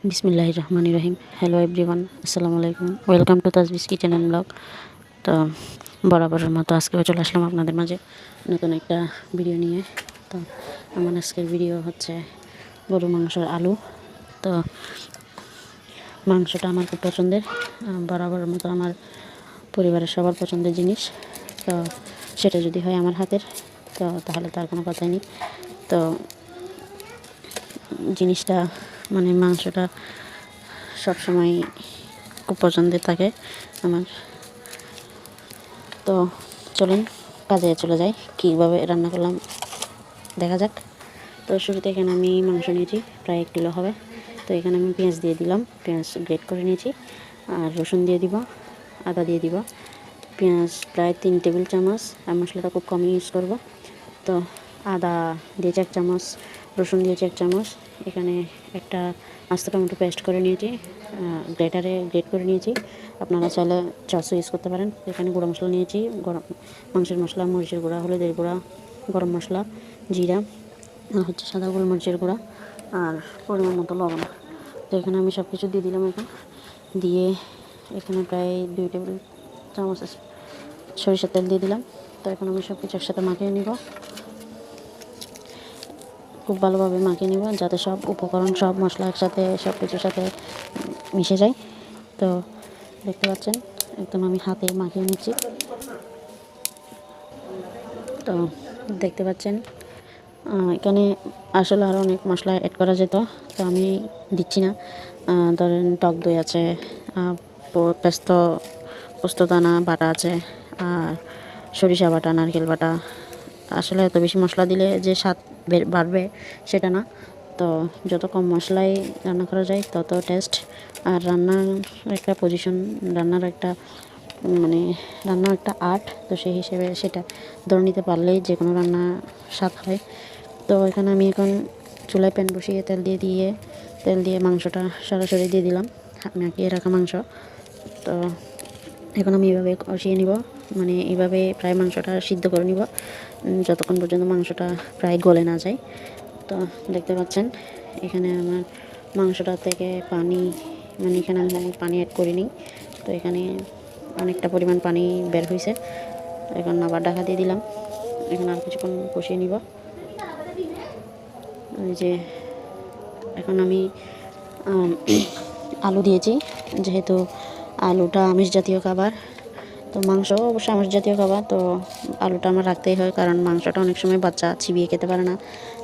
বিসমিল্লাহির রহমানির রহিম। Hello everyone, আসসালামু আলাইকুম। Welcome to Tajbi's kitchen and blog. তো বরাবরের মতো আজকেও চলে আসলাম আপনাদের মাঝে নতুন একটা ভিডিও নিয়ে। তো আমার আজকের ভিডিও হচ্ছে গরু মাংসের আলু। তো মাংসটা আমার খুব পছন্দের, বরাবরের মতো আমার পরিবারের সবার পছন্দের জিনিস। তো সেটা যদি হয় আমার হাতের, তো তাহলে তার কোনো কথাই নেই। তো জিনিসটা মানে মাংসটা সবসময় খুব পছন্দের থাকে আমার। তো চলুন কাজে চলে যাই, কীভাবে রান্না করলাম দেখা যাক। তো শুরুতে এখানে আমি মাংস নিয়েছি, প্রায় 1 কিলো হবে। তো এখানে আমি পেঁয়াজ দিয়ে দিলাম, পেঁয়াজ গ্রেট করে নিয়েছি। আর রসুন দিয়ে দিব, আদা দিয়ে দিব। পেঁয়াজ প্রায় 3 টেবিল চামচ, আর মশলাটা খুব কমই ইউজ করব। তো আদা দিয়েছি 1 চামচ, রসুন দিয়েছি 1 চামচ। এখানে একটা আস্ত টমেটো পেস্ট করে নিয়েছি, গ্রেটারে গ্রেট করে নিয়েছি। আপনারা চাইলে চাসও ইউজ করতে পারেন। এখানে গুঁড়ো মশলা নিয়েছি, গরম মাংসের মশলা, মরিচের গুঁড়া, হলুদের গুঁড়া, গরম মশলা, জিরা, আর হচ্ছে সাদা গোলমরিচের গুঁড়া, আর পরিমাণ মতো লবণ। তো এখানে আমি সব কিছু দিয়ে দিলাম। এখন দিয়ে এখানে প্রায় 2 টেবিল চামচ সরিষার তেল দিয়ে দিলাম। তো এখন আমি সব কিছু একসাথে মাখিয়ে নিব, খুব ভালোভাবে মাখিয়ে নিব, যাতে সব উপকরণ, সব মশলা একসাথে সব কিছুর সাথে মিশে যায়। তো দেখতে পাচ্ছেন একদম আমি হাতে মাখিয়ে নিচ্ছি। তো দেখতে পাচ্ছেন এখানে আসলে আরও অনেক মশলা অ্যাড করা যেত, তো আমি দিচ্ছি না। ধরেন টক দই আছে, পোস্তদানা বাটা আছে, আর সরিষা বাটা, নারকেল বাটা। আসলে এত বেশি মশলা দিলে যে স্বাদ বাড়বে সেটা না। তো যত কম মশলায় রান্না করা যায় তত টেস্ট। আর রান্নার একটা পজিশন, রান্নার একটা মানে রান্নার একটা আর্ট। তো সেই হিসেবে সেটা ধরে নিতে পারলেই যে কোনো রান্না স্বাদ হয়। তো এখানে আমি এখন চুলায় প্যান বসিয়ে তেল দিয়ে মাংসটা সরাসরি দিয়ে দিলাম, মাখিয়ে রাখা মাংস। তো এখন আমি এইভাবে কষিয়ে নিব, মানে এইভাবে প্রায় মাংসটা সিদ্ধ করে নিব যতক্ষণ পর্যন্ত মাংসটা প্রায় গলে না যায়। তো দেখতে পাচ্ছেন এখানে আমার মাংসটা থেকে পানি, মানে এখানে আমি পানি অ্যাড করিনি। তো এখানে অনেকটা পরিমাণ পানি বের হয়েছে। এখন আবার ঢাকা দিয়ে দিলাম। এখন আর কিছুক্ষণ কষিয়ে নিব। এই যে এখন আমি আলু দিয়েছি, যেহেতু আলুটা আমিষ জাতীয় খাবার, তো মাংস অবশ্যই আমিষ জাতীয় খাবার। তো আলুটা আমার রাখতেই হয়, কারণ মাংসটা অনেক সময় বাচ্চা চিবিয়ে খেতে পারে না।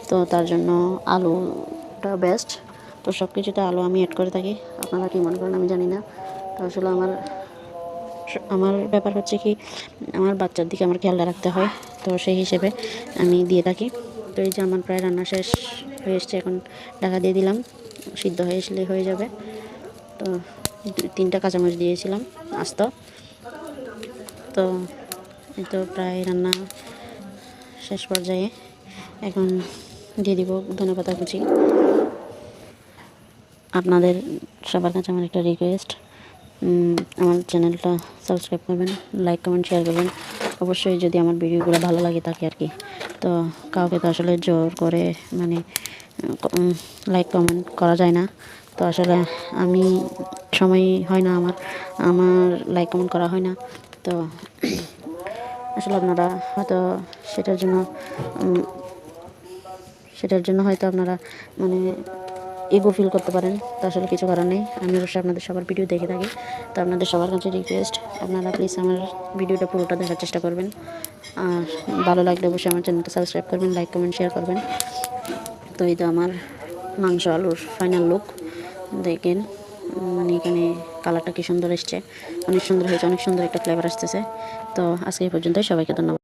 তো তার জন্য আলুটা বেস্ট। তো সব কিছুতে আলু আমি অ্যাড করে থাকি। আপনারা কী মনে করেন আমি জানি না। তো আসলে আমার ব্যাপার হচ্ছে কি, আমার বাচ্চার দিকে আমার খেয়াল রাখতে হয়, তো সেই হিসেবে আমি দিয়ে থাকি। তো এই যে আমার প্রায় রান্না শেষ হয়ে এসছে, এখন ঢাকা দিয়ে দিলাম, সিদ্ধ হয়ে আসলে হয়ে যাবে। তো 3টা কাঁচামরিচ দিয়েছিলাম আস্ত। তো এই তো প্রায় রান্না শেষ পর্যায়ে। এখন দিয়ে দিব ধনেপাতা কুচি। আপনাদের সবার কাছে আমার একটা রিকোয়েস্ট, আমার চ্যানেলটা সাবস্ক্রাইব করবেন, লাইক কমেন্ট শেয়ার করবেন অবশ্যই, যদি আমার ভিডিওগুলো ভালো লাগে থাকে আর কি। তো কাউকে তো আসলে জোর করে মানে লাইক কমেন্ট করা যায় না। তো আসলে আমি সময় হয় না, আমার লাইক কমেন্ট করা হয় না। তো আসলে আপনারা হয়তো সেটার জন্য হয়তো আপনারা মানে ইগো ফিল করতে পারেন। তো আসলে কিছু করার নেই, আমি অবশ্যই আপনাদের সবার ভিডিও দেখে থাকি। তো আপনাদের সবার কাছে রিকোয়েস্ট, আপনারা প্লিজ আমার ভিডিওটা পুরোটা দেখার চেষ্টা করবেন। আর ভালো লাগলে অবশ্যই আমার চ্যানেলটা সাবস্ক্রাইব করবেন, লাইক কমেন্ট শেয়ার করবেন। তো এই তো আমার মাংস আলুর ফাইনাল লুক দেখেন, মানে এখানে কালারটা কি সুন্দর এসছে, অনেক সুন্দর হয়েছে, অনেক সুন্দর একটা ফ্লেভার আসতেছে। তো আজকে এই পর্যন্তই, সবাইকে ধন্যবাদ।